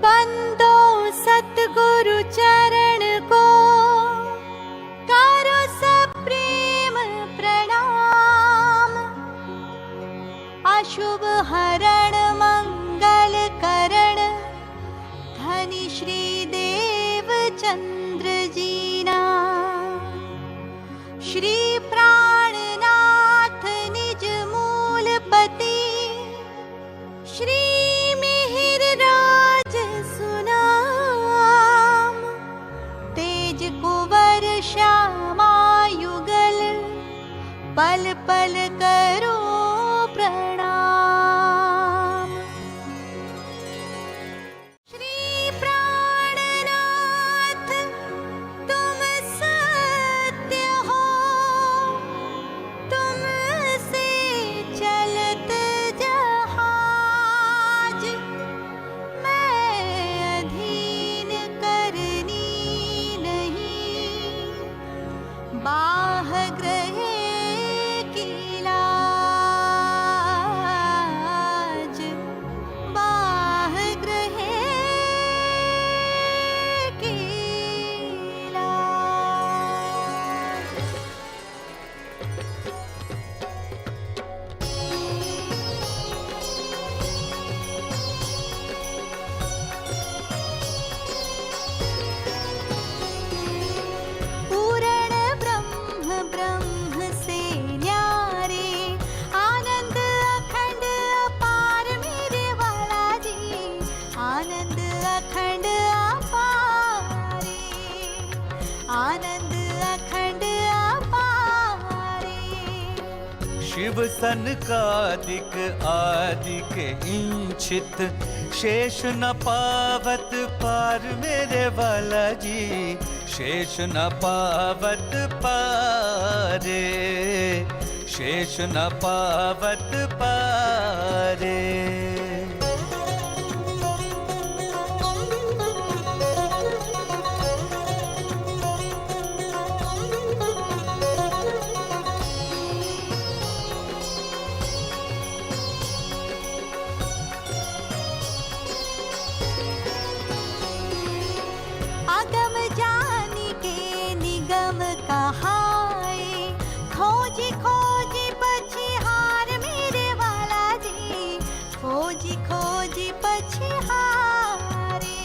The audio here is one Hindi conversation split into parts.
बंदो सतगुरु चरण को करो सब प्रेम प्रणाम। अशुभ हरण मंगल करण धनी श्री देव चंद्र जीना। श्री प्राणनाथ निज मूलपति श्री मिहिर राज सुनाम। तेज कुंवर श्यामा युगल पल पल करो प्रणाम। श्री प्राणनाथ तुम सत्य हो, तुमसे चलत जहाज। मैं अधीन करनी नहीं, बाह ग्रहे की लाज। बाह ग्रहे की लाज। पूर्ण ब्रह्म ब्रह्म से न्यारे, आनंद अखंड अपार मेरे वाला जी। आनंद अखंड अपारे, आनंद अखंड अपारे। शिव सनकादिक आदिक इंचित, शेष न पावत पार मेरे वाला जी। शेष न पावत पारे, शेष न पावत पारे। अगम जानी के निगम कहाए, खोजी खोजी पछिहार मेरे वाला जी। खोजी खोजी पछिहारे,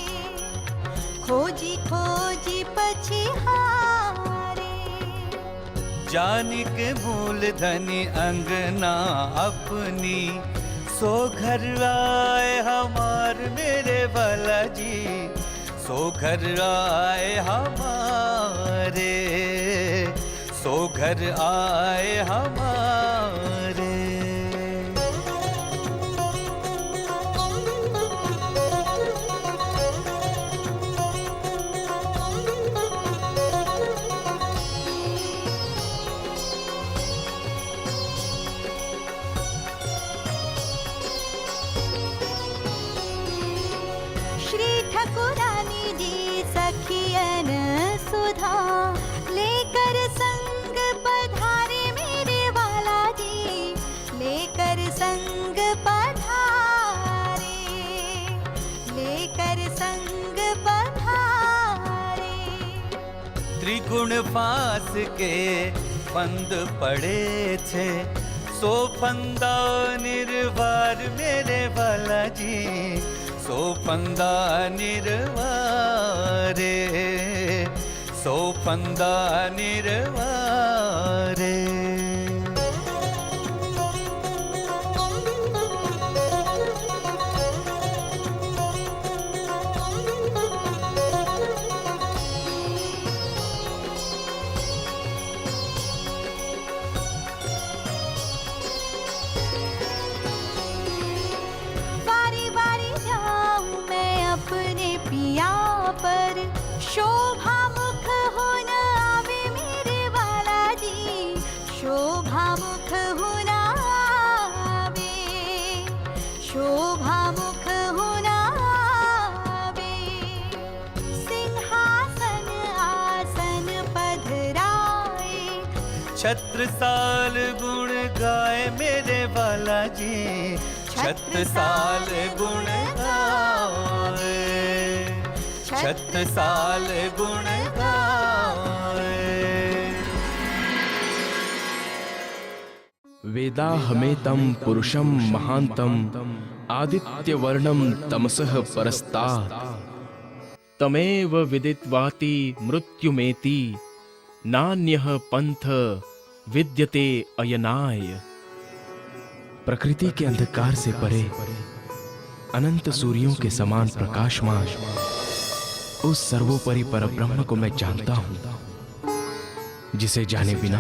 खोजी खोजी पछिहारे। जानिक मूल धनी अंगना अपनी, सो घर आए हमार मेरे वाला जी। सो घर आए हमारे, सो घर आए हमारे। श्री ठकुरानी जी सखियन सुधा, लेकर संग पधारे मेरे वाला जी। लेकर संग पधारे, लेकर संग पधारे। त्रिगुण फास के फंद पड़े थे, सो फंदा निर्वार मेरे वाला जी। सो फंदा निर्वारे, सो फंदा निर्वारे। बारी बारी जाऊं मैं अपने पिया पर, शोभा मुख हो न आवे मेरे वाला जी। शोभा मुख हो न आवे, शोभा मुख हो न आवे। सिंहासन आसन पधराए, छत्रसाल गुण गाए मेरे वाला जी। छत्रसाल गुण गाए। छत्रसाल गुण गाए। वेदाहमेतं पुरुषं महांतं आदित्यवर्णं तमसः परस्तात् तमेव विदित्वाति मृत्युमेति नान्यः पंथ विद्यते अयनाय। प्रकृति के अंधकार से परे अनंत सूर्यों के समान प्रकाशमान उस सर्वोपरि परब्रह्म को मैं जानता हूं, जिसे जाने बिना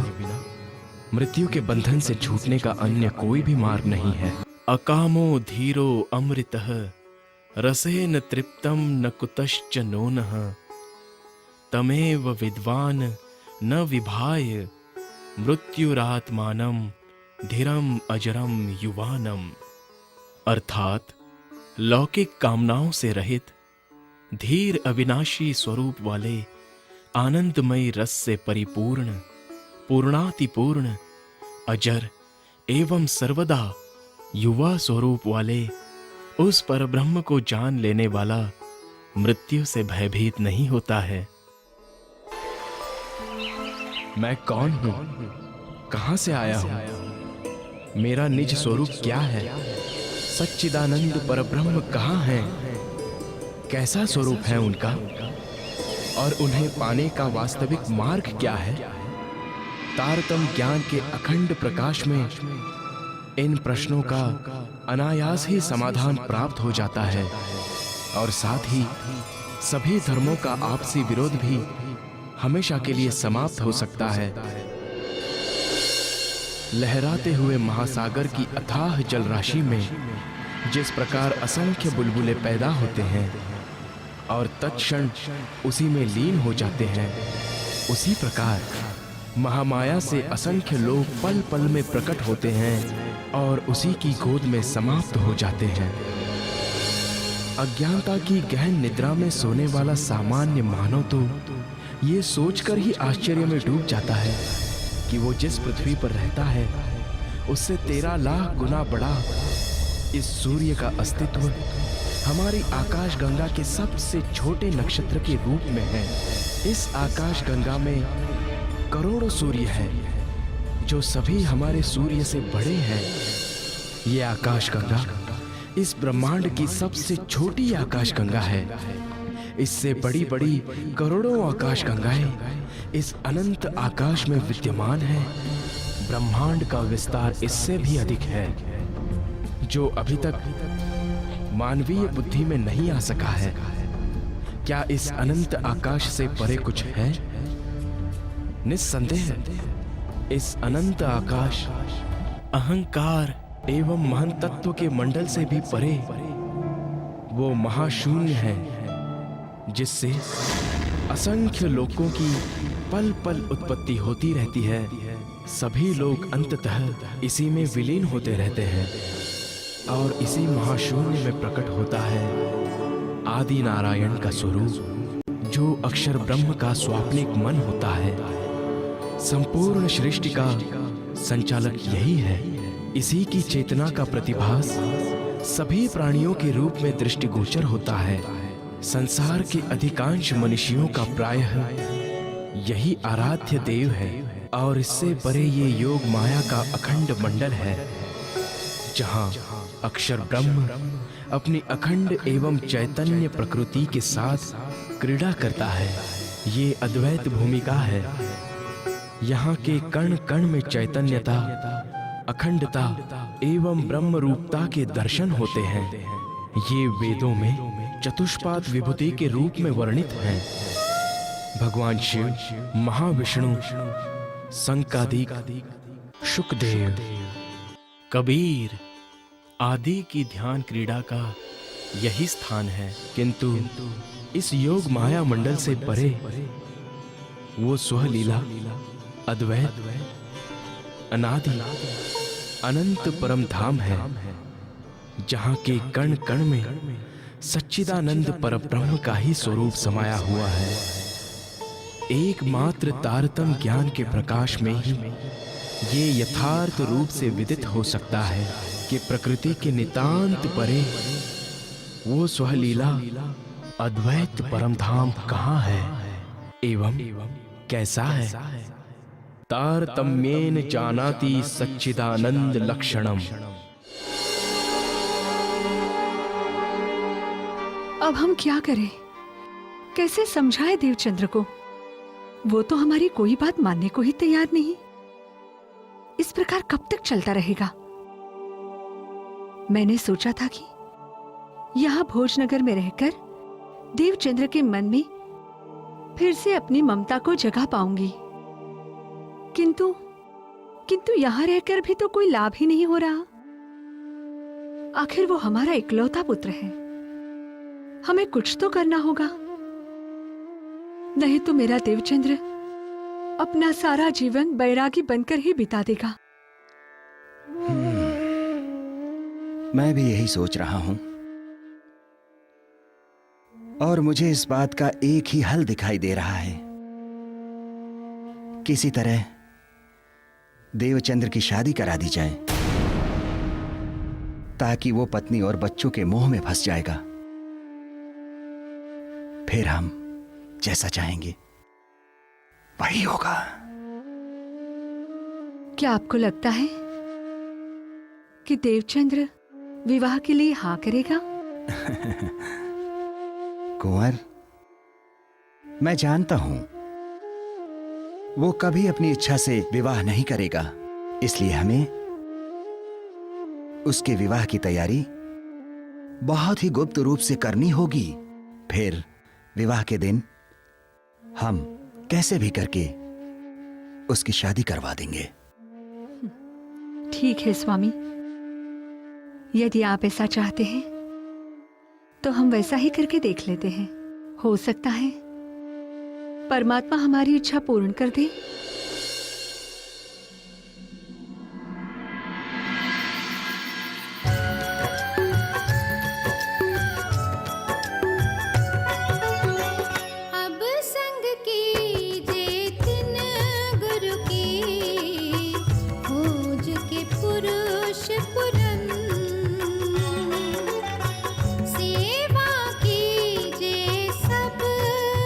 मृत्यु के बंधन से छूटने का अन्य कोई भी मार्ग नहीं है। अकामो धीरो अमृतः रसेन तृप्तम न कुतश्च नोनः तमेव विद्वान न विभाय मृत्युरात्मानं धीरम अजरम युवानम। अर्थात लौकिक कामनाओं से रहित धीर अविनाशी स्वरूप वाले आनंदमयी रस से परिपूर्ण पूर्णातिपूर्ण अजर एवं सर्वदा युवा स्वरूप वाले उस परब्रह्म को जान लेने वाला मृत्यु से भयभीत नहीं होता है। मैं कौन हूं? कहां से आया हूं? मेरा निज स्वरूप क्या है? सच्चिदानंद परब्रह्म कहां है? कैसा स्वरूप है उनका और उन्हें पाने का वास्तविक मार्ग क्या है? तारतम ज्ञान के अखंड प्रकाश में इन प्रश्नों का अनायास ही समाधान प्राप्त हो जाता है और साथ ही सभी धर्मों का आपसी विरोध भी हमेशा के लिए समाप्त हो सकता है। लहराते हुए महासागर की अथाह जल राशि में जिस प्रकार असंख्य बुलबुले पैदा होते हैं और तत्क्षण उसी में लीन हो जाते हैं, उसी प्रकार महामाया से असंख्य लोग पल पल में प्रकट होते हैं और उसी की गोद में समाप्त हो जाते हैं। अज्ञानता की गहन निद्रा में सोने वाला सामान्य मानव तो ये सोचकर ही आश्चर्य में डूब जाता है कि वो जिस पृथ्वी पर रहता है उससे 13 लाख गुना बड़ा इस सूर्य का अस्तित्व हमारी आकाश गंगा के सबसे छोटे नक्षत्र के रूप में है। इस आकाश गंगा में करोड़ों सूर्य हैं जो सभी हमारे सूर्य से बड़े हैं। ये आकाश गंगा इस ब्रह्मांड की सबसे छोटी आकाश गंगा है। इससे बड़ी बड़ी करोड़ों आकाश गंगाएं इस अनंत आकाश में विद्यमान है। ब्रह्मांड का विस्तार इससे भी अधिक है जो अभी तक मानवीय बुद्धि में नहीं आ सका है। क्या इस अनंत आकाश से परे कुछ है? निस्संदेह इस अनंत आकाश अहंकार एवं महान तत्व के मंडल से भी परे वो महाशून्य है जिससे असंख्य लोकों की पल पल उत्पत्ति होती रहती है। सभी लोग अंततः इसी में विलीन होते रहते हैं और इसी महाशून्य में प्रकट होता है आदि नारायण का स्वरूप, जो अक्षर ब्रह्म का स्वाप्निक मन होता है। संपूर्ण सृष्टि का संचालक यही है। इसी की चेतना का प्रतिभास सभी प्राणियों के रूप में दृष्टिगोचर होता है। संसार के अधिकांश मनुष्यों का प्रायः यही आराध्य देव है और इससे परे ये योग माया का अखंड मंडल है जहाँ अक्षर ब्रह्म अपनी अखंड एवं चैतन्य प्रकृति के साथ क्रीड़ा करता है। ये अद्वैत भूमिका है। यहाँ के कण कण में चैतन्यता, अखंडता एवं ब्रह्म रूपता के दर्शन होते हैं। ये वेदों में चतुष्पाद विभूति के रूप में वर्णित हैं। भगवान शिव, महाविष्णु, संकादिक, शुकदेव, कबीर आदि की ध्यान क्रीड़ा का यही स्थान है। किंतु इस योग माया मंडल से परे वो स्वलीला अद्वैत अनादि अनंत परम धाम है जहाँ के कण कण में सच्चिदानंद परब्रह्म का ही स्वरूप समाया हुआ है। एकमात्र तारतम ज्ञान के प्रकाश में ही ये यथार्थ रूप से विदित हो सकता है कि प्रकृति के नितांत परे वो स्वलीला अद्वैत परम धाम कहाँ है एवं कैसा है? तारतम्येन जानाति सच्चिदानंद लक्षणम। अब हम क्या करें? कैसे समझाएं देवचंद्र को? वो तो हमारी कोई बात मानने को ही तैयार नहीं। इस प्रकार कब तक चलता रहेगा? मैंने सोचा था कि यहां भोजनगर में रहकर देवचंद्र के मन में फिर से अपनी ममता को जगा पाऊंगी, किंतु यहां रहकर भी तो कोई लाभ ही नहीं हो रहा। आखिर वो हमारा इकलौता पुत्र है, हमें कुछ तो करना होगा, नहीं तो मेरा देवचंद्र अपना सारा जीवन बैरागी बनकर ही बिता देगा। मैं भी यही सोच रहा हूं और मुझे इस बात का एक ही हल दिखाई दे रहा है। किसी तरह देवचंद्र की शादी करा दी जाए ताकि वो पत्नी और बच्चों के मोह में फंस जाएगा। फिर हम जैसा चाहेंगे वही होगा। क्या आपको लगता है कि देवचंद्र विवाह के लिए हाँ करेगा? कुंवर, मैं जानता हूं वो कभी अपनी इच्छा से विवाह नहीं करेगा, इसलिए हमें उसके विवाह की तैयारी बहुत ही गुप्त रूप से करनी होगी। फिर विवाह के दिन हम कैसे भी करके उसकी शादी करवा देंगे। ठीक है स्वामी, यदि आप ऐसा चाहते हैं तो हम वैसा ही करके देख लेते हैं। हो सकता है परमात्मा हमारी इच्छा पूर्ण कर दे। अब संग कीजे तिन गुरु की, खोज के पुरुष पुरन, सेवा कीजे सब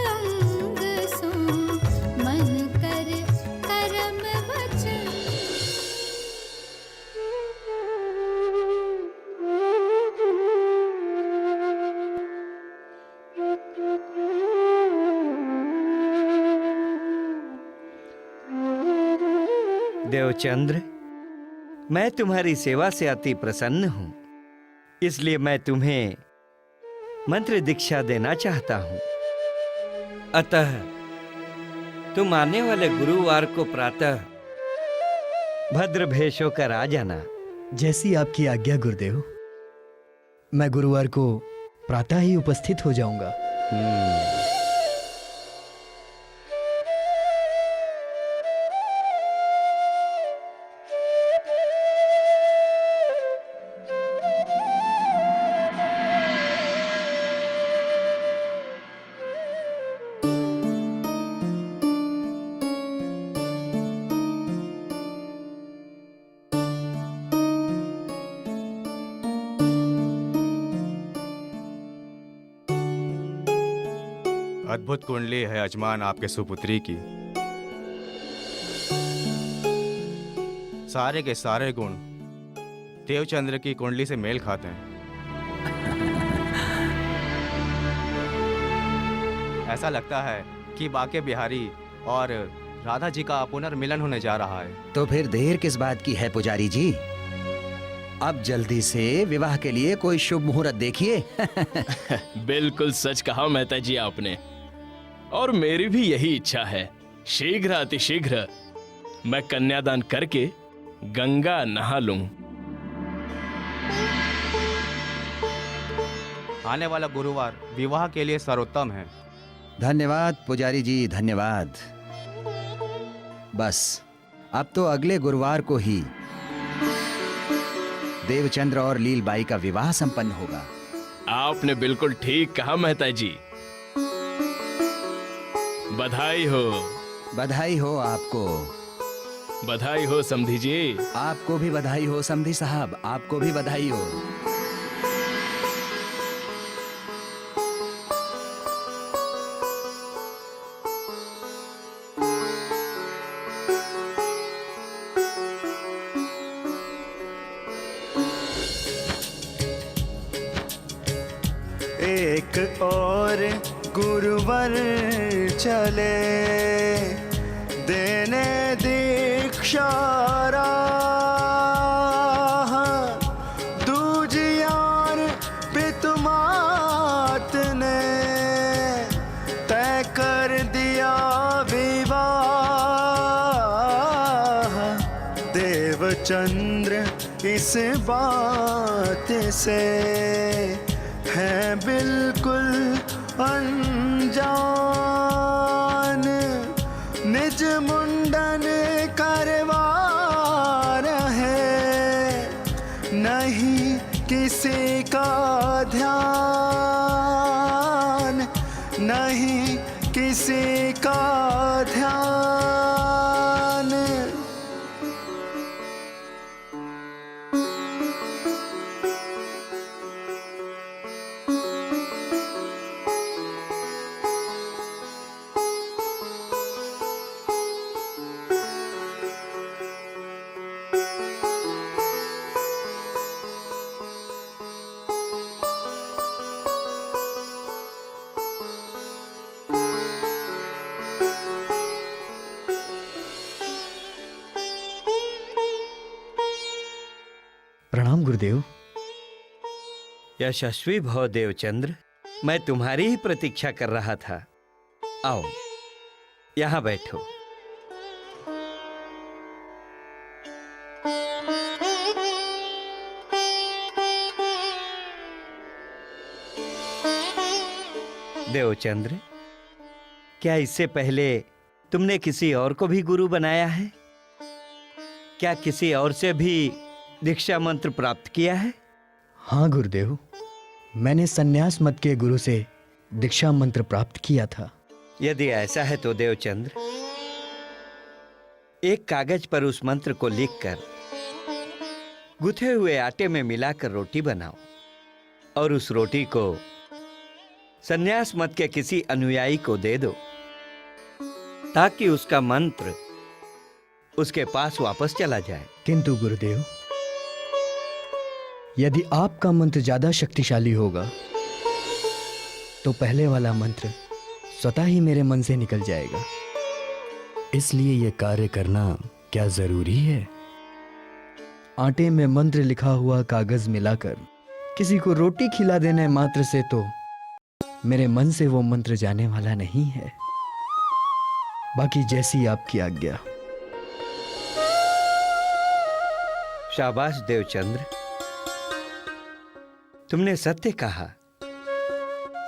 अंग सो, मन कर करम वचन। देवचंद्र, मैं तुम्हारी सेवा से अति प्रसन्न हूं, इसलिए मैं तुम्हें मंत्र दीक्षा देना चाहता हूं। अतः तुम आने वाले गुरुवार को प्रातः भद्र भेष होकर आ जाना। जैसी आपकी आज्ञा गुरुदेव। मैं गुरुवार को प्रातः ही उपस्थित हो जाऊंगा। अद्भुत कुंडली है अजमान आपके सुपुत्री की। सारे के सारे गुण देवचंद्र की कुंडली से मेल खाते हैं। ऐसा लगता है कि बाके बिहारी और राधा जी का पुनर्मिलन होने जा रहा है। तो फिर देर किस बात की है पुजारी जी? अब जल्दी से विवाह के लिए कोई शुभ मुहूर्त देखिए। बिल्कुल सच कहा मेहता जी आपने, और मेरी भी यही इच्छा है। शीघ्र अतिशीघ्र मैं कन्यादान करके गंगा नहा लूं। आने वाला गुरुवार विवाह के लिए सर्वोत्तम है। धन्यवाद पुजारी जी, धन्यवाद। बस अब तो अगले गुरुवार को ही देवचंद्र और लीलबाई का विवाह संपन्न होगा। आपने बिल्कुल ठीक कहा मेहता जी। बधाई हो। बधाई हो आपको। बधाई हो समधी जी। आपको भी बधाई हो समधी साहब, आपको भी बधाई हो। एक और गुरुवर चले देने दीक्षा राह, दूजियार पितुमात ने तय कर दिया विवाह। देवचंद्र इस बात से है बिल्कुल अनजान, निज मुंडन करवा रहे, नहीं किसी का ध्यान, नहीं किसी का ध्यान। प्रणाम गुरुदेव। यशस्वी भव देवचंद्र, मैं तुम्हारी ही प्रतीक्षा कर रहा था। आओ यहाँ बैठो। देवचंद्र, क्या इससे पहले तुमने किसी और को भी गुरु बनाया है? क्या किसी और से भी दीक्षा मंत्र प्राप्त किया है? हाँ गुरुदेव, मैंने संन्यास मत के गुरु से दीक्षा मंत्र प्राप्त किया था। यदि ऐसा है तो देवचंद्र, एक कागज पर उस मंत्र को लिखकर गुथे हुए आटे में मिलाकर रोटी बनाओ और उस रोटी को संन्यास मत के किसी अनुयायी को दे दो, ताकि उसका मंत्र उसके पास वापस चला जाए। किंतु गुरुदेव, यदि आपका मंत्र ज्यादा शक्तिशाली होगा तो पहले वाला मंत्र स्वतः ही मेरे मन से निकल जाएगा। इसलिए यह कार्य करना क्या जरूरी है? आटे में मंत्र लिखा हुआ कागज मिलाकर किसी को रोटी खिला देने मात्र से तो मेरे मन से वो मंत्र जाने वाला नहीं है। बाकी जैसी आपकी आज्ञा। शाबाश देवचंद्र, तुमने सत्य कहा।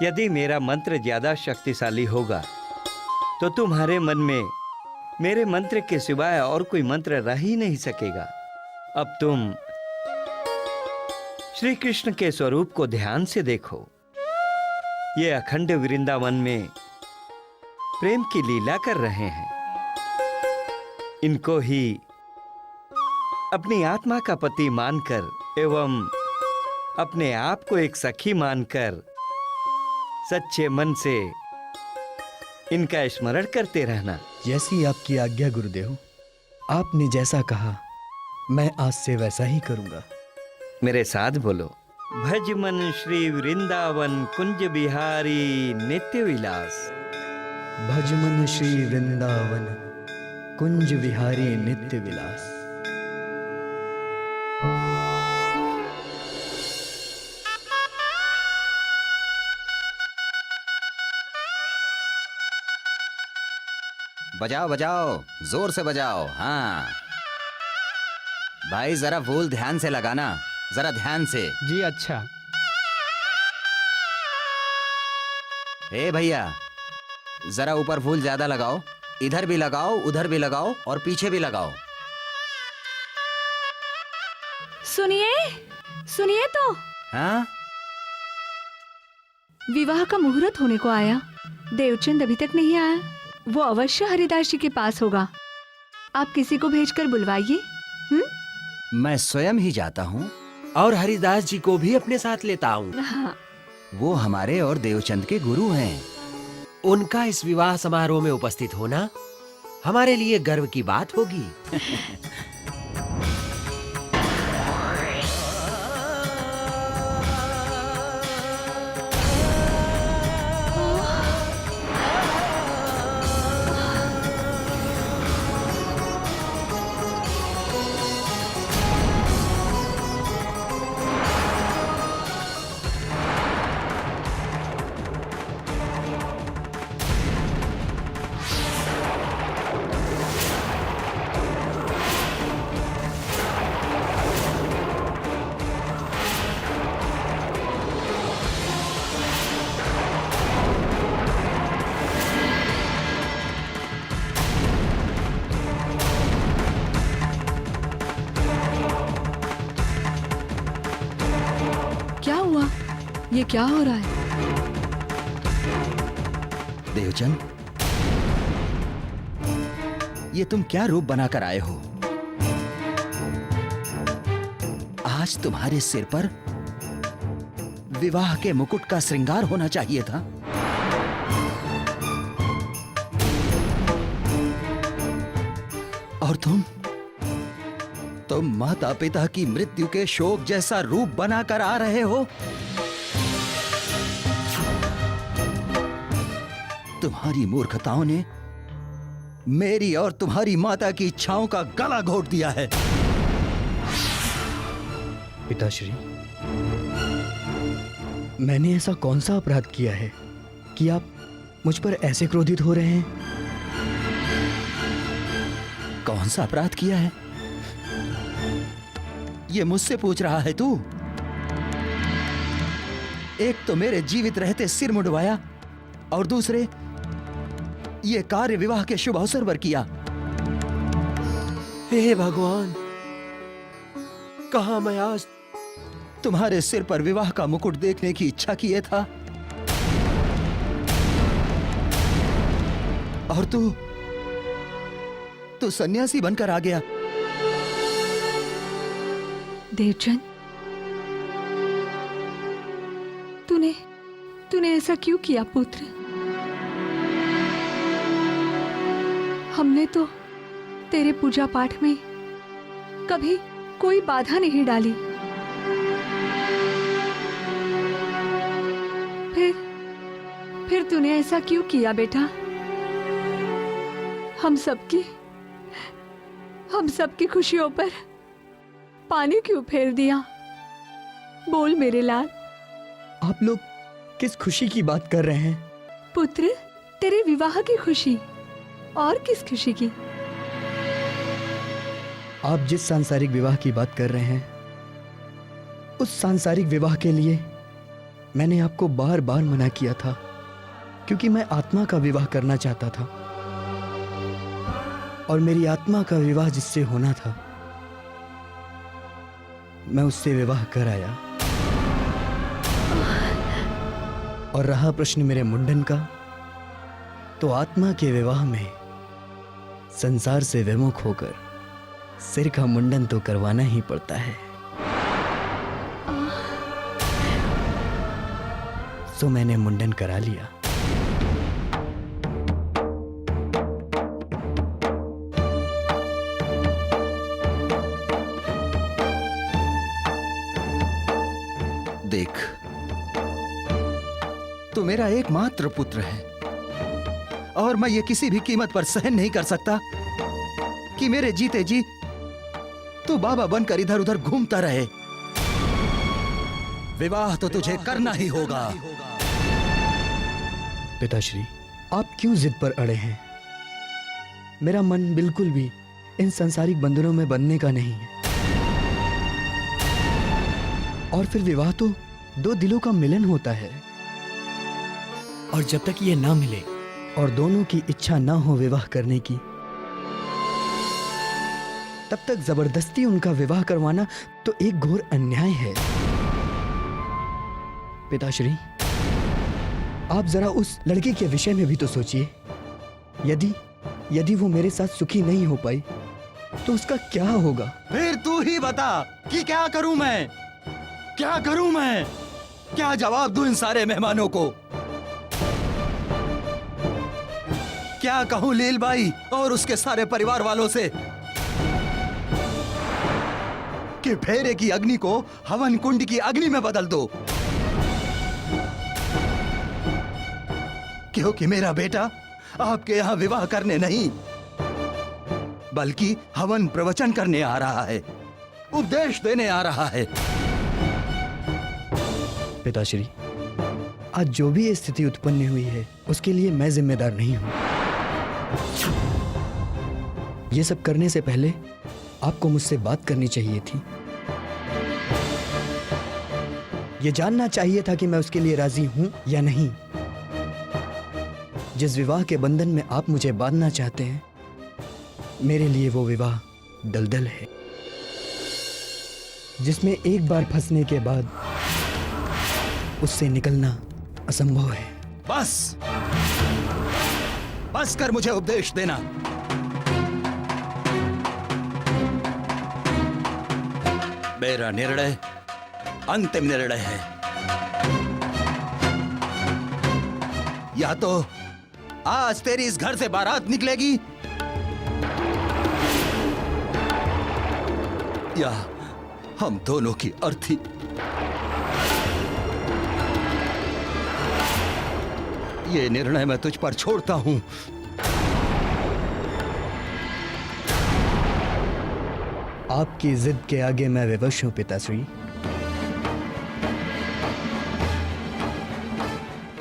यदि मेरा मंत्र ज्यादा शक्तिशाली होगा तो तुम्हारे मन में मेरे मंत्र के सिवाय और कोई मंत्र रह ही नहीं सकेगा। अब तुम श्री कृष्ण के स्वरूप को ध्यान से देखो। ये अखंड वृंदावन में प्रेम की लीला कर रहे हैं। इनको ही अपनी आत्मा का पति मानकर एवं अपने आप को एक सखी मानकर सच्चे मन से इनका स्मरण करते रहना। जैसी आपकी आज्ञा गुरुदेव। आपने जैसा कहा मैं आज से वैसा ही करूंगा। मेरे साथ बोलो, भज मन श्री वृंदावन कुंज बिहारी नित्य विलास। भज मन श्री वृंदावन कुंज विहारी नित्य विलास। बजाओ बजाओ, जोर से बजाओ। हाँ भाई, जरा फूल ध्यान से लगाना, जरा ध्यान से। जी अच्छा। ए भैया, जरा ऊपर फूल ज्यादा लगाओ, इधर भी लगाओ, उधर भी लगाओ और पीछे भी लगाओ। सुनिए सुनिए तो। हाँ, विवाह का मुहूर्त होने को आया, देवचंद अभी तक नहीं आया। वो अवश्य हरिदास जी के पास होगा। आप किसी को भेजकर बुलवाइए। मैं स्वयं ही जाता हूँ और हरिदास जी को भी अपने साथ लेता हूँ। हाँ। वो हमारे और देवचंद के गुरु हैं। उनका इस विवाह समारोह में उपस्थित होना हमारे लिए गर्व की बात होगी। ये क्या हो रहा है? देवचंद, ये तुम क्या रूप बनाकर आए हो? आज तुम्हारे सिर पर विवाह के मुकुट का श्रृंगार होना चाहिए था। और तुम माता पिता की मृत्यु के शोक जैसा रूप बनाकर आ रहे हो। तुम्हारी मूर्खताओं ने मेरी और तुम्हारी माता की इच्छाओं का गला घोट दिया है। पिताश्री, मैंने ऐसा कौन सा अपराध किया है कि आप मुझ पर ऐसे क्रोधित हो रहे हैं? कौन सा अपराध किया है ये मुझसे पूछ रहा है तू? एक तो मेरे जीवित रहते सिर मुंडवाया और दूसरे ये कार्य विवाह के शुभ अवसर पर किया। हे भगवान, कहा मैं आज तुम्हारे सिर पर विवाह का मुकुट देखने की इच्छा किए था और तू सन्यासी बनकर आ गया। देवचंद, तूने ऐसा क्यों किया पुत्र? हमने तो तेरे पूजा पाठ में कभी कोई बाधा नहीं डाली, फिर तूने ऐसा क्यों किया बेटा? हम सबकी खुशियों पर पानी क्यों फेर दिया? बोल मेरे लाल। आप लोग किस खुशी की बात कर रहे हैं? पुत्र, तेरे विवाह की खुशी। और किस खुशी की? आप जिस सांसारिक विवाह की बात कर रहे हैं, उस सांसारिक विवाह के लिए मैंने आपको बार बार मना किया था, क्योंकि मैं आत्मा का विवाह करना चाहता था और मेरी आत्मा का विवाह जिससे होना था मैं उससे विवाह कराया। और रहा प्रश्न मेरे मुंडन का, तो आत्मा के विवाह में संसार से विमुख होकर सिर का मुंडन तो करवाना ही पड़ता है। सो मैंने मुंडन करा लिया। देख, तू मेरा एकमात्र पुत्र है और मैं ये किसी भी कीमत पर सहन नहीं कर सकता कि मेरे जीते जी तू बाबा बनकर इधर उधर घूमता रहे। विवाह तो तुझे करना ही होगा। पिताश्री, आप क्यों जिद पर अड़े हैं? मेरा मन बिल्कुल भी इन सांसारिक बंधनों में बंधने का नहीं है। और फिर विवाह तो दो दिलों का मिलन होता है, और जब तक ये ना मिले और दोनों की इच्छा ना हो विवाह करने की, तब तक जबरदस्ती उनका विवाह करवाना तो एक घोर अन्याय है। पिताश्री, आप जरा उस लड़के के विषय में भी तो सोचिए। यदि वो मेरे साथ सुखी नहीं हो पाई तो उसका क्या होगा? फिर तू ही बता कि क्या करूं मैं? क्या करूं मैं? क्या जवाब दूं इन सारे मेहमानों को? क्या कहूं लीलबाई और उसके सारे परिवार वालों से कि फेरे की अग्नि को हवन कुंड की अग्नि में बदल दो, क्योंकि मेरा बेटा आपके यहां विवाह करने नहीं बल्कि हवन प्रवचन करने आ रहा है, उपदेश देने आ रहा है। पिताश्री, आज जो भी स्थिति उत्पन्न हुई है उसके लिए मैं जिम्मेदार नहीं हूं। ये सब करने से पहले आपको मुझसे बात करनी चाहिए थी। ये जानना चाहिए था कि मैं उसके लिए राजी हूं या नहीं। जिस विवाह के बंधन में आप मुझे बांधना चाहते हैं, मेरे लिए वो विवाह दलदल है, जिसमें एक बार फंसने के बाद उससे निकलना असंभव है। बस बस कर मुझे उपदेश देना। मेरा निर्णय अंतिम निर्णय है। या तो आज तेरी इस घर से बारात निकलेगी, या हम दोनों की अर्थी। ये निर्णय मैं तुझ पर छोड़ता हूं। आपकी जिद के आगे मैं विवश हूं पिताश्री।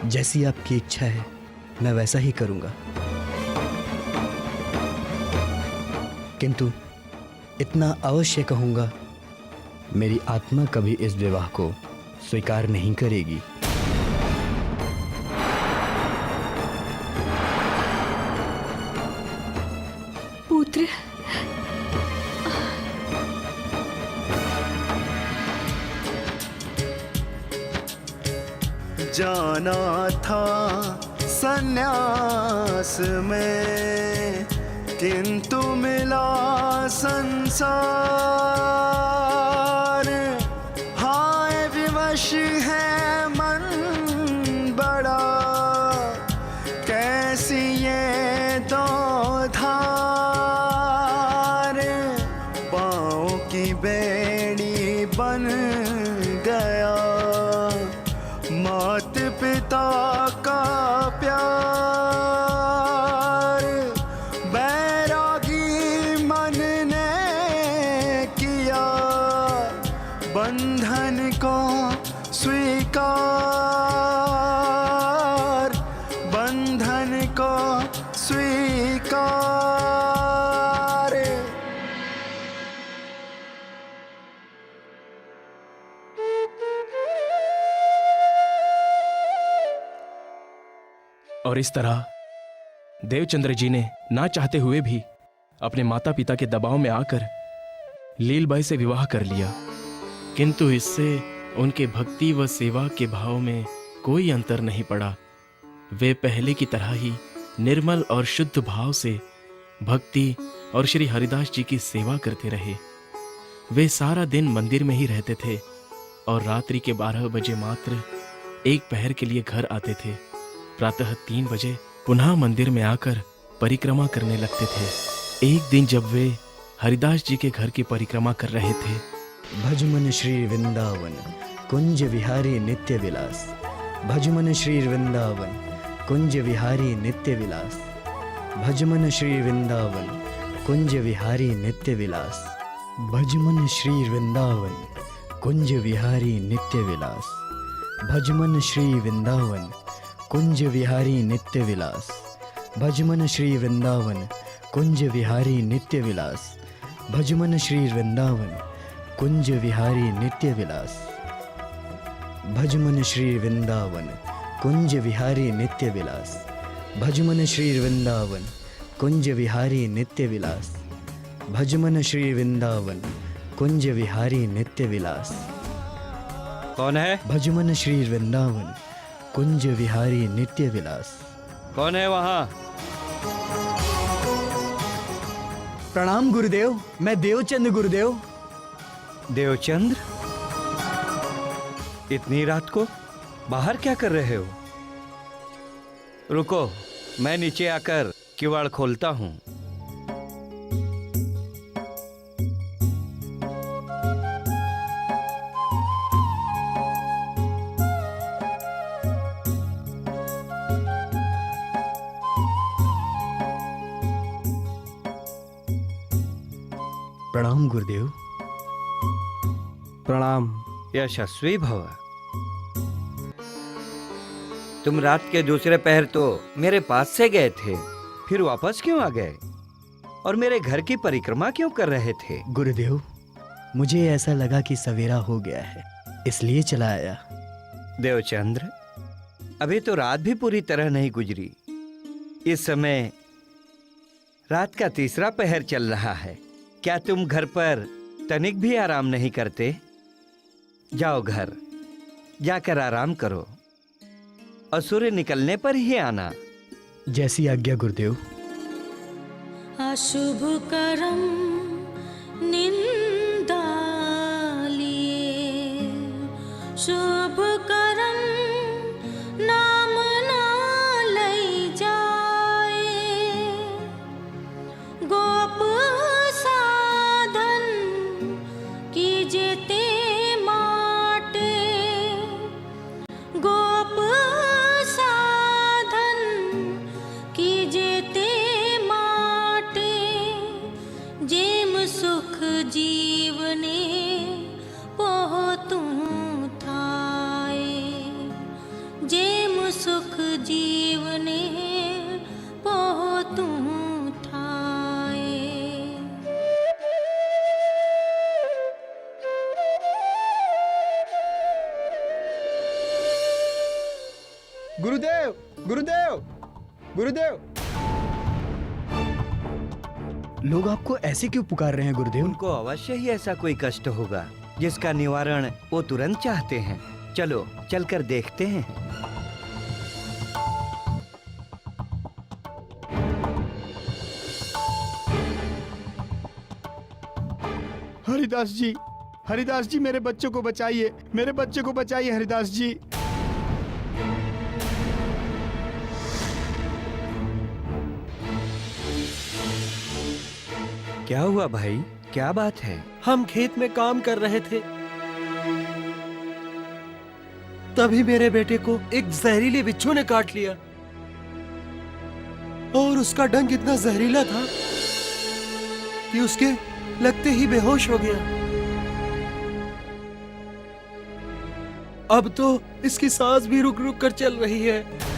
जैसी आपकी इच्छा है मैं वैसा ही करूंगा, किंतु इतना अवश्य कहूंगा, मेरी आत्मा कभी इस विवाह को स्वीकार नहीं करेगी। पुत्र, जाना था सन्यास में, किंतु मिला संसार। हाय विवश है मन बड़ा, कैसी ये दो धार। पाँव की बेड़ी बन गया मात पिता का प्यार। बैरागी मन ने किया बंधन को स्वीकार, बंधन को स्वीकार। और इस तरह देवचंद्र जी ने ना चाहते हुए भी अपने माता पिता के दबाव में आकर लीलबाई से विवाह कर लिया, किंतु इससे उनके भक्ति व सेवा के भाव में कोई अंतर नहीं पड़ा। वे पहले की तरह ही निर्मल और शुद्ध भाव से भक्ति और श्री हरिदास जी की सेवा करते रहे। वे सारा दिन मंदिर में ही रहते थे और रात्रि के 12 बजे मात्र एक पहर के लिए घर आते थे। प्रातः 3 बजे पुनः मंदिर में आकर परिक्रमा करने लगते थे। एक दिन जब वे हरिदास जी के घर की परिक्रमा कर रहे थे, भजमन श्री वृंदावन कुंज विहारी नित्य विलास, भजमन श्री वृंदावन कुंज विहारी नित्य विलास, भजमन श्री वृंदावन कुंज विहारी नित्य विलास, भजमन श्री वृंदावन कुंज विहारी नित्य विलास, भजमन श्री वृंदावन कुंज विहारी नित्य विलास, भजमन श्री वृंदावन कुंज विहारी नित्य विलास, भजमन श्री वृंदावन कुंज विहारी नित्य विलास, भजमन श्री वृंदावन कुंज विहारी नित्य विलास, भजमन श्री वृंदावन कुंज विहारी नित्य विलास, भजमन श्री वृंदावन कुंज विहारी नित्य विलास। कौन है? भजमन श्री वृंदावन कुंज विहारी नित्य विलास। कौन है वहां? प्रणाम गुरुदेव, मैं देवचंद गुरुदेव। देवचंद्र, इतनी रात को बाहर क्या कर रहे हो? रुको, मैं नीचे आकर किवाड़ खोलता हूं। प्रणाम गुरुदेव। प्रणाम। यशस्वी भव। तुम रात के दूसरे पहर तो मेरे पास से गए थे, फिर वापस क्यों आ गए? और मेरे घर की परिक्रमा क्यों कर रहे थे? गुरुदेव, मुझे ऐसा लगा कि सवेरा हो गया है, इसलिए चला आया। देवचंद्र, अभी तो रात भी पूरी तरह नहीं गुजरी। इस समय रात का तीसरा पहर चल रहा है। क्या तुम घर पर तनिक भी आराम नहीं करते? जाओ घर, जाकर आराम करो और सूर्य निकलने पर ही आना। जैसी आज्ञा गुरुदेव। अशुभ करम निंदा लिए, शुभ करम नाम ना लई जाए। गोप साधन कीजे ते माटे, गोप साधन कीजे ते माटे। जेम सुख जीवने पोहतू थाए, जेम सुख जीवने पोहतू थाए। गुरुदेव, गुरुदेव, गुरुदेव। लोग आपको ऐसे क्यों पुकार रहे हैं गुरुदेव? उनको अवश्य ही ऐसा कोई कष्ट होगा जिसका निवारण वो तुरंत चाहते हैं। चलो चलकर देखते हैं। हरिदास जी, हरिदास जी, मेरे बच्चों को बचाइए, मेरे बच्चे को बचाइए हरिदास जी। क्या हुआ भाई, क्या बात है? हम खेत में काम कर रहे थे, तभी मेरे बेटे को एक जहरीले बिच्छू ने काट लिया और उसका डंक इतना जहरीला था कि उसके लगते ही बेहोश हो गया। अब तो इसकी सांस भी रुक रुक कर चल रही है।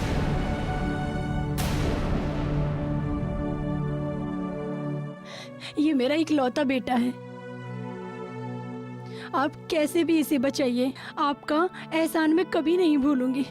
ये मेरा इकलौता बेटा है, आप कैसे भी इसे बचाइए, आपका एहसान मैं कभी नहीं भूलूंगी।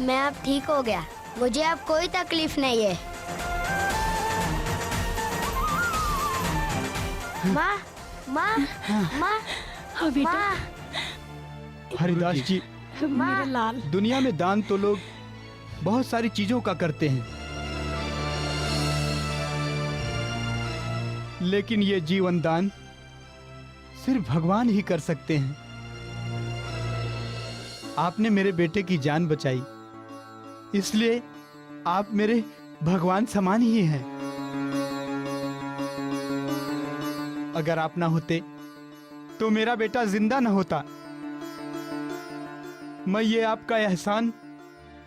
मैं अब ठीक हो गया, मुझे अब कोई तकलीफ नहीं है। माँ, माँ, माँ, हाँ बेटा, माँ, हरिदास जी, मेरा लाल। दुनिया में दान तो लोग बहुत सारी चीजों का करते हैं, लेकिन ये जीवन दान सिर्फ भगवान ही कर सकते हैं। आपने मेरे बेटे की जान बचाई, इसलिए आप मेरे भगवान समान ही हैं। अगर आप ना होते तो मेरा बेटा जिंदा ना होता। मैं ये आपका एहसान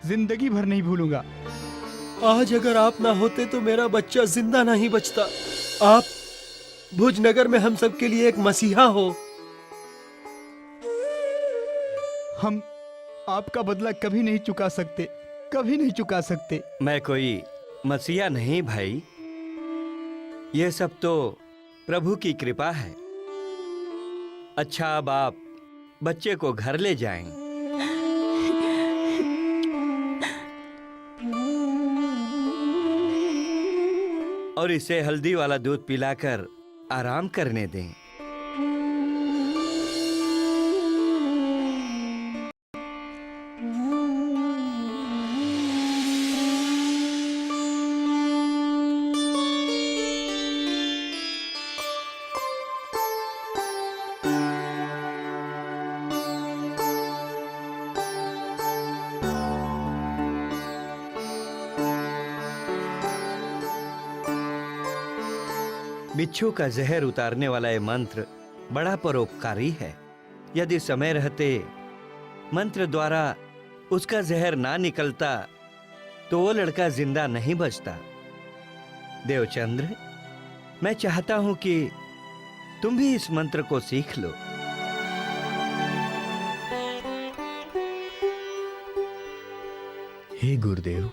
जिंदगी भर नहीं भूलूंगा। आज अगर आप ना होते तो मेरा बच्चा जिंदा नहीं बचता। आप भुजनगर में हम सब के लिए एक मसीहा हो। हम आपका बदला कभी नहीं चुका सकते, कभी नहीं चुका सकते। मैं कोई मसीहा नहीं भाई, यह सब तो प्रभु की कृपा है। अच्छा, अब आप बच्चे को घर ले जाएं। और इसे हल्दी वाला दूध पिलाकर आराम करने दें। बिच्छू का जहर उतारने वाला ये मंत्र बड़ा परोपकारी है। यदि समय रहते मंत्र द्वारा उसका जहर ना निकलता तो वो लड़का जिंदा नहीं बचता। देवचंद्र, मैं चाहता हूं कि तुम भी इस मंत्र को सीख लो। हे गुरुदेव,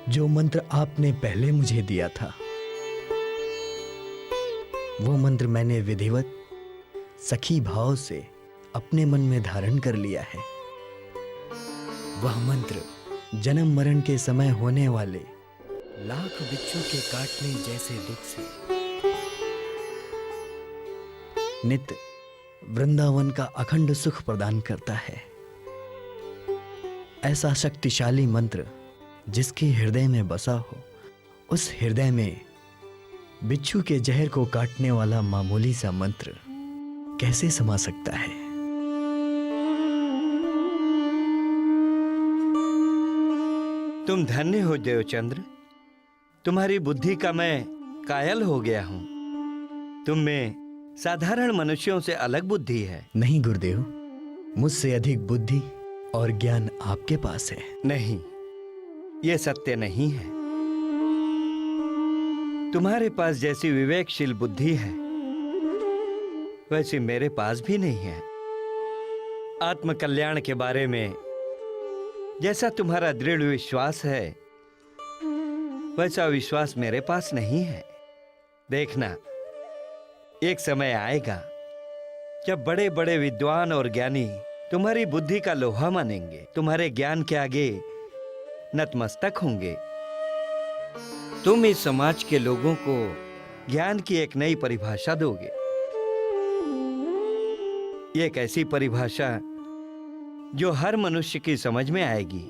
जो मंत्र आपने पहले मुझे दिया था वो मंत्र मैंने विधिवत सखी भाव से अपने मन में धारण कर लिया है। वह मंत्र जन्म मरण के समय होने वाले लाख बिच्छू के काटने जैसे दुख से नित्य वृंदावन का अखंड सुख प्रदान करता है। ऐसा शक्तिशाली मंत्र जिसके हृदय में बसा हो, उस हृदय में बिच्छू के जहर को काटने वाला मामूली सा मंत्र कैसे समा सकता है? तुम धन्य हो देवचंद्र, तुम्हारी बुद्धि का मैं कायल हो गया हूं। तुम में साधारण मनुष्यों से अलग बुद्धि है। नहीं गुरुदेव, मुझसे अधिक बुद्धि और ज्ञान आपके पास है। नहीं, ये सत्य नहीं है। तुम्हारे पास जैसी विवेकशील बुद्धि है वैसी मेरे पास भी नहीं है। आत्मकल्याण के बारे में जैसा तुम्हारा दृढ़ विश्वास है वैसा विश्वास मेरे पास नहीं है। देखना, एक समय आएगा जब बड़े बड़े विद्वान और ज्ञानी तुम्हारी बुद्धि का लोहा मानेंगे, तुम्हारे ज्ञान के आगे नतमस्तक होंगे। तुम इस समाज के लोगों को ज्ञान की एक नई परिभाषा दोगे। एक ऐसी परिभाषा जो हर मनुष्य की समझ में आएगी।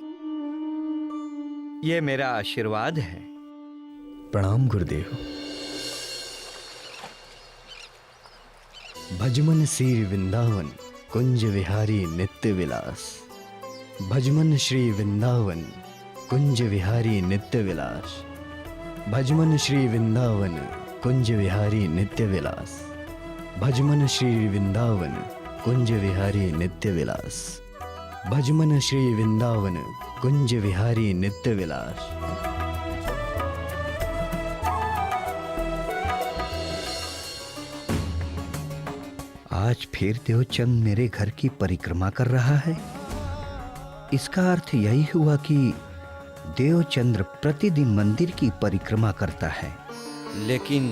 ये मेरा आशीर्वाद है। प्रणाम गुरुदेव। भजमन श्री वृंदावन कुंज विहारी नित्य विलास। भजमन श्री वृंदावन कुंज विहारी नित्य विलास। भजमन श्री वृंदावन कुंज विहारी नित्य विलास। भजमन श्री वृंदावन कुंज विहारी नित्य विलास। भजमन श्री वृंदावन कुंज विहारी नित्य विलास। आज फिर देवचंद मेरे घर की परिक्रमा कर रहा है। इसका अर्थ यही हुआ कि देवचंद्र प्रतिदिन मंदिर की परिक्रमा करता है। लेकिन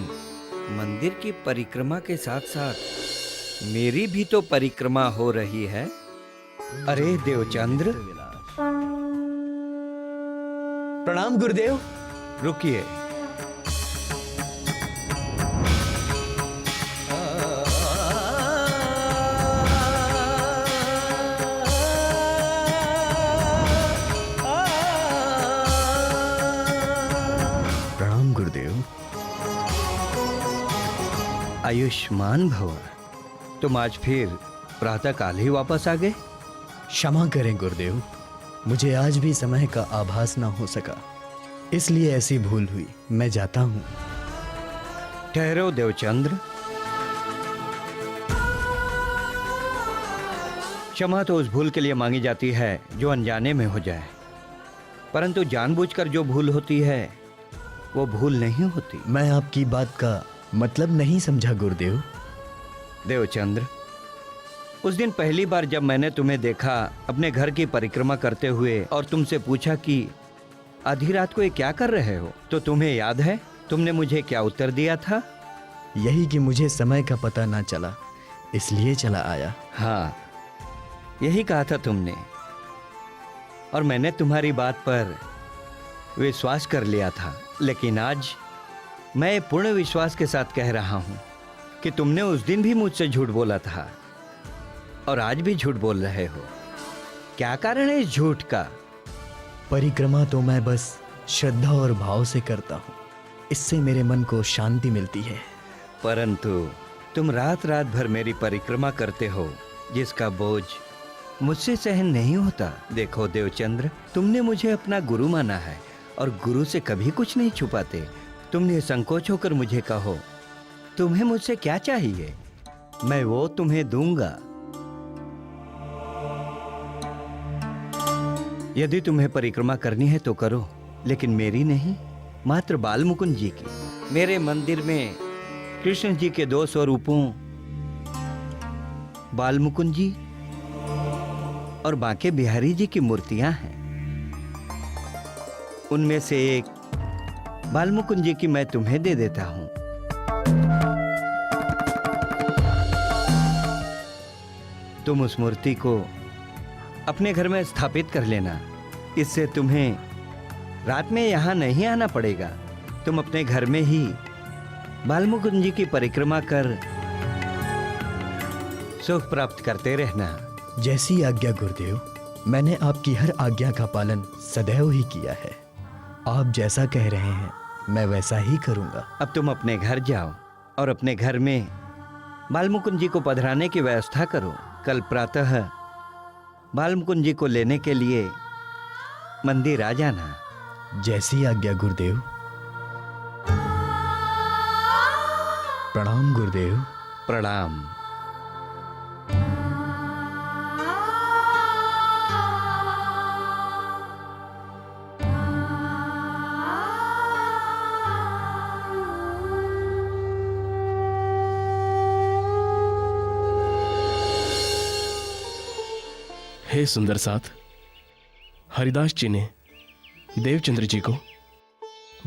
मंदिर की परिक्रमा के साथ साथ मेरी भी तो परिक्रमा हो रही है। अरे देवचंद्र, प्रणाम गुरुदेव। रुकिए। प्रणाम गुरुदेव। आयुष्मान भव। तुम आज फिर प्रातःकाल ही वापस आ गए। क्षमा करें गुरुदेव, मुझे आज भी समय का आभास ना हो सका, इसलिए ऐसी भूल हुई। मैं जाता हूं। ठहरो देवचंद्र। क्षमा तो उस भूल के लिए मांगी जाती है जो अनजाने में हो जाए, परंतु जानबूझकर जो भूल होती है वो भूल नहीं होती। मैं आपकी बात का मतलब नहीं समझा गुरुदेव। देवचंद्र, उस दिन पहली बार जब मैंने तुम्हें देखा अपने घर की परिक्रमा करते हुए और तुमसे पूछा कि आधी रात को ये क्या कर रहे हो, तो तुम्हें याद है तुमने मुझे क्या उत्तर दिया था? यही कि मुझे समय का पता ना चला, इसलिए चला आया। हाँ, यही कहा था तुमने, और मैंने तुम्हारी बात पर विश्वास कर लिया था। लेकिन आज मैं पूर्ण विश्वास के साथ कह रहा हूं कि तुमने उस दिन भी मुझसे झूठ बोला था और आज भी झूठ बोल रहे हो। क्या कारण है इस झूठ का? परिक्रमा तो मैं बस श्रद्धा और भाव से करता हूँ, इससे मेरे मन को शांति मिलती है। परंतु तुम रात रात भर मेरी परिक्रमा करते हो जिसका बोझ मुझसे सहन नहीं होता। देखो देवचंद्र, तुमने मुझे अपना गुरु माना है और गुरु से कभी कुछ नहीं छुपाते। तुम निसंकोच होकर मुझे कहो, तुम्हें मुझसे क्या चाहिए, मैं वो तुम्हें दूंगा। यदि तुम्हें परिक्रमा करनी है तो करो, लेकिन मेरी नहीं, मात्र बाल मुकुंद जी की। मेरे मंदिर में कृष्ण जी के 2 स्वरूपों बाल मुकुंद जी और बांके बिहारी जी की मूर्तियां हैं। उनमें से एक बाल मुकुंद जी की मैं तुम्हें दे देता हूं। तुम उस मूर्ति को अपने घर में स्थापित कर लेना। इससे तुम्हें रात में यहां नहीं आना पड़ेगा। तुम अपने घर में ही बाल मुकुंद जी की परिक्रमा कर सुख प्राप्त करते रहना। जैसी आज्ञा गुरुदेव, मैंने आपकी हर आज्ञा का पालन सदैव ही किया है। आप जैसा कह रहे हैं मैं वैसा ही करूंगा। अब तुम अपने घर जाओ और अपने घर में बाल मुकुंद जी को पधराने की व्यवस्था करो। कल प्रातः बाल मुकुंद जी को लेने के लिए मंदिर आ जाना। जैसी आज्ञा गुरुदेव। प्रणाम गुरुदेव। प्रणाम। हे सुंदर साथ, हरिदास जी ने देवचंद्र जी को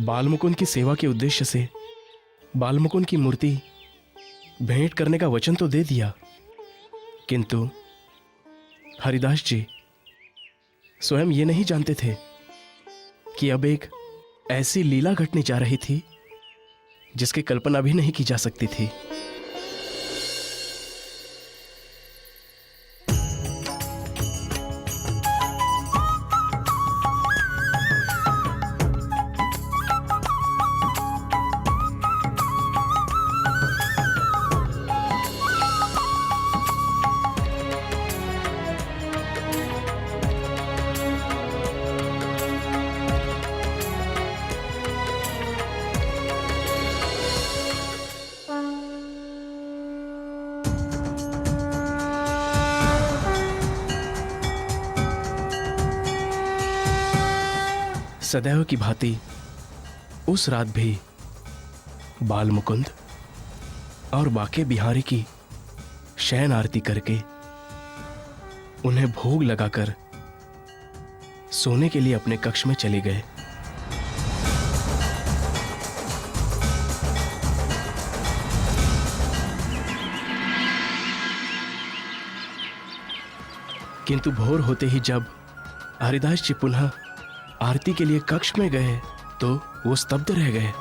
बालमुकुंद की सेवा के उद्देश्य से बालमुकुंद की मूर्ति भेंट करने का वचन तो दे दिया, किंतु हरिदास जी स्वयं ये नहीं जानते थे कि अब एक ऐसी लीला घटने जा रही थी जिसकी कल्पना भी नहीं की जा सकती थी। सदैव की भांति उस रात भी बाल मुकुंद और बाके बिहारी की शयन आरती करके उन्हें भोग लगाकर सोने के लिए अपने कक्ष में चले गए। किंतु भोर होते ही जब हरिदास जी पुनः आरती के लिए कक्ष में गए तो वो स्तब्ध रह गए।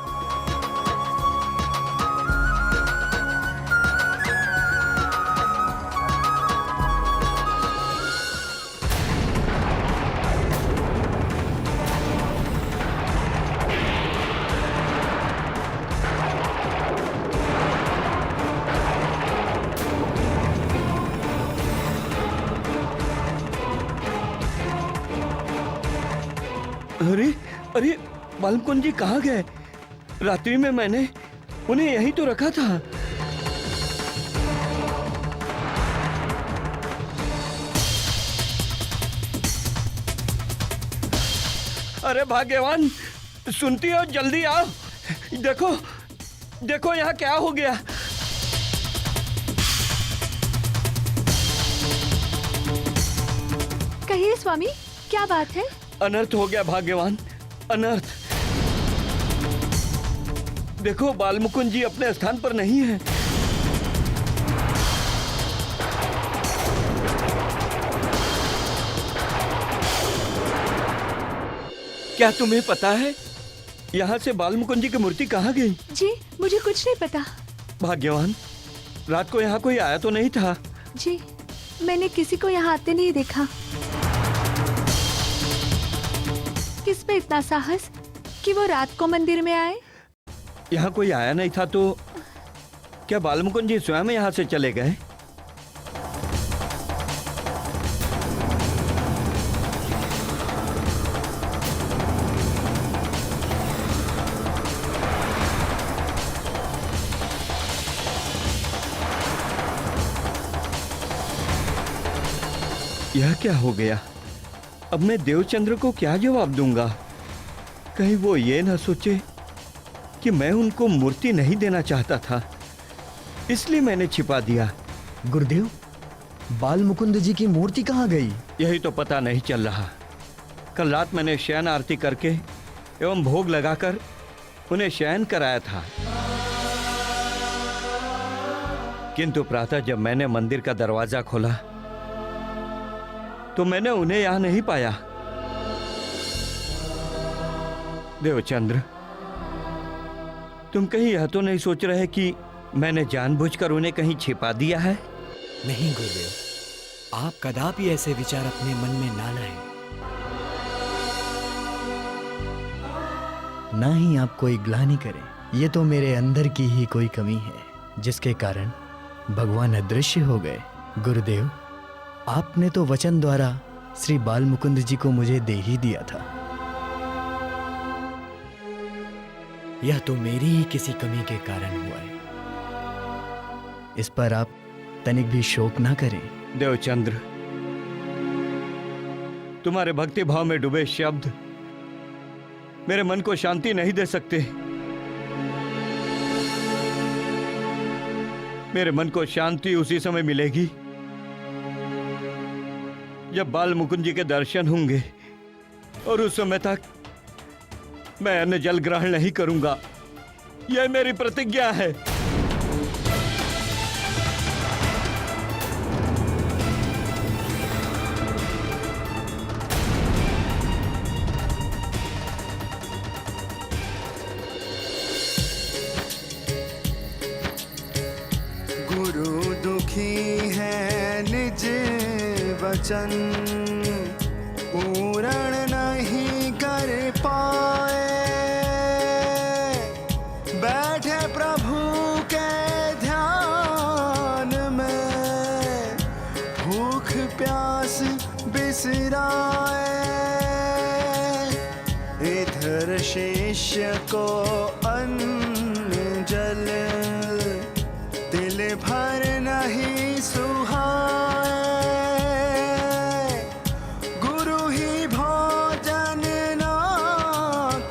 अरे अरे बाल मुकुंद जी कहाँ गए? रात्रि में मैंने उन्हें यहीं तो रखा था। अरे भाग्यवान, सुनती हो? जल्दी आओ। देखो देखो यहाँ क्या हो गया। कहिए स्वामी, क्या बात है? अनर्थ हो गया भाग्यवान, अनर्थ। देखो बाल मुकुंद जी अपने स्थान पर नहीं है। क्या तुम्हें पता है यहाँ से बाल मुकुंद जी की मूर्ति कहाँ गई? जी मुझे कुछ नहीं पता। भाग्यवान, रात को यहाँ कोई आया तो नहीं था? जी मैंने किसी को यहाँ आते नहीं देखा। किस पे इतना साहस कि वो रात को मंदिर में आए? यहाँ कोई आया नहीं था तो क्या बाल मुकुंद जी स्वयं यहाँ से चले गए? यह क्या हो गया? अब मैं देवचंद्र को क्या जवाब दूंगा? कहीं वो ये ना सोचे कि मैं उनको मूर्ति नहीं देना चाहता था, इसलिए मैंने छिपा दिया। गुरुदेव, बाल मुकुंद जी की मूर्ति कहाँ गई? यही तो पता नहीं चल रहा। कल रात मैंने शयन आरती करके एवं भोग लगाकर उन्हें शयन कराया था, किंतु प्रातः जब मैंने मंदिर का दरवाजा खोला तो मैंने उन्हें यहां नहीं पाया। देवचंद्र, तुम कहीं यह तो नहीं सोच रहे कि मैंने जानबूझकर उन्हें कहीं छिपा दिया है? नहीं गुरुदेव, आप कदापि ऐसे विचार अपने मन में ना लाएं। ना ही आप कोई ग्लानि करें। ये तो मेरे अंदर की ही कोई कमी है, जिसके कारण भगवान अदृश्य हो गए। गुरुदेव, आपने तो वचन द्वारा श्री बाल मुकुंद जी को मुझे दे ही दिया था। यह तो मेरी ही किसी कमी के कारण हुआ है। इस पर आप तनिक भी शोक ना करें। देवचंद्र, तुम्हारे भक्ति भाव में डूबे शब्द मेरे मन को शांति नहीं दे सकते। मेरे मन को शांति उसी समय मिलेगी जब बाल मुकुंद जी के दर्शन होंगे, और उस समय तक मैं अन्न जल ग्रहण नहीं करूंगा। यह मेरी प्रतिज्ञा है। गुरु दुखी है निज वचन, पूर्ण नहीं कर पाए। बैठे प्रभु के ध्यान में, भूख प्यास बिसराए। इधर शिष्य को अन्न जल दिल भर नहीं सुहाए। गुरु ही भोजन ना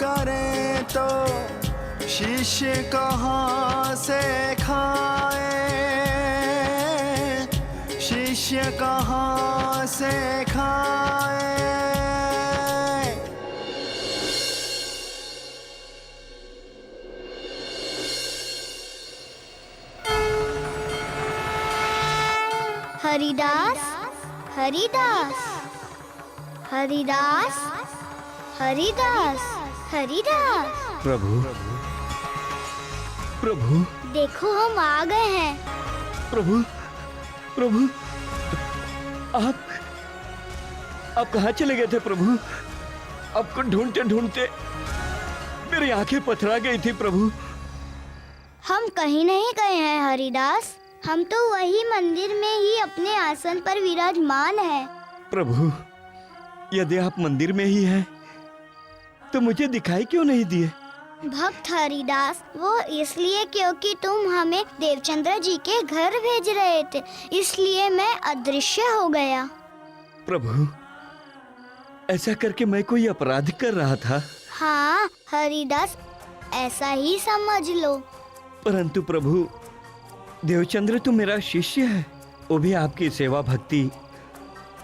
करे तो शिष्य कहाँ से खाए। शिष्य कहाँ से खाए। हरिदास, हरिदास, हरिदास, हरिदास, हरिदास। प्रभु, प्रभु, देखो हम आ गए हैं। प्रभु, प्रभु, आप कहाँ चले गए थे प्रभु? आपको ढूंढते ढूंढते मेरी आंखें पथरा गई थी प्रभु। हम कहीं नहीं गए हैं हरिदास, हम तो वही मंदिर में ही अपने आसन पर विराजमान हैं। प्रभु, यदि आप मंदिर में ही हैं, तो मुझे दिखाई क्यों नहीं दिए? भक्त हरिदास, वो इसलिए क्योंकि तुम हमें देवचंद्र जी के घर भेज रहे थे, इसलिए मैं अदृश्य हो गया। प्रभु, ऐसा करके मैं कोई अपराध कर रहा था? हाँ हरिदास, ऐसा ही समझ लो। परंतु प्रभु, देवचंद्र तो मेरा शिष्य है, वो भी आपकी सेवा भक्ति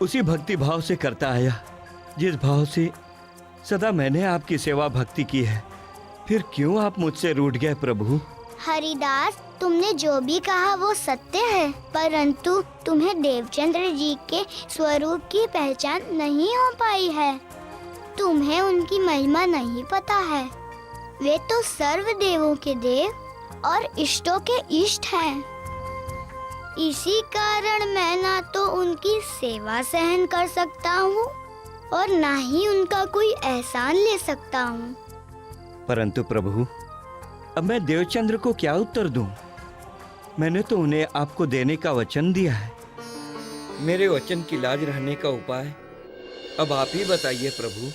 उसी भक्ति भाव से करता आया जिस भाव से सदा मैंने आपकी सेवा भक्ति की है। फिर क्यों आप मुझसे रूठ गए प्रभु? हरिदास, तुमने जो भी कहा वो सत्य है, परंतु तुम्हें देवचंद्र जी के स्वरूप की पहचान नहीं हो पाई है। तुम्हें उनकी महिमा नहीं पता है। वे तो सर्व देवों के देव और इष्टों के इष्ट हैं। इसी कारण मैं ना तो उनकी सेवा सहन कर सकता हूँ और ना ही उनका कोई एहसान ले सकता हूँ। परंतु प्रभु, अब मैं देवचंद्र को क्या उत्तर दूं? मैंने तो उन्हें आपको देने का वचन दिया है। मेरे वचन की लाज रहने का उपाय अब आप ही बताइए प्रभु।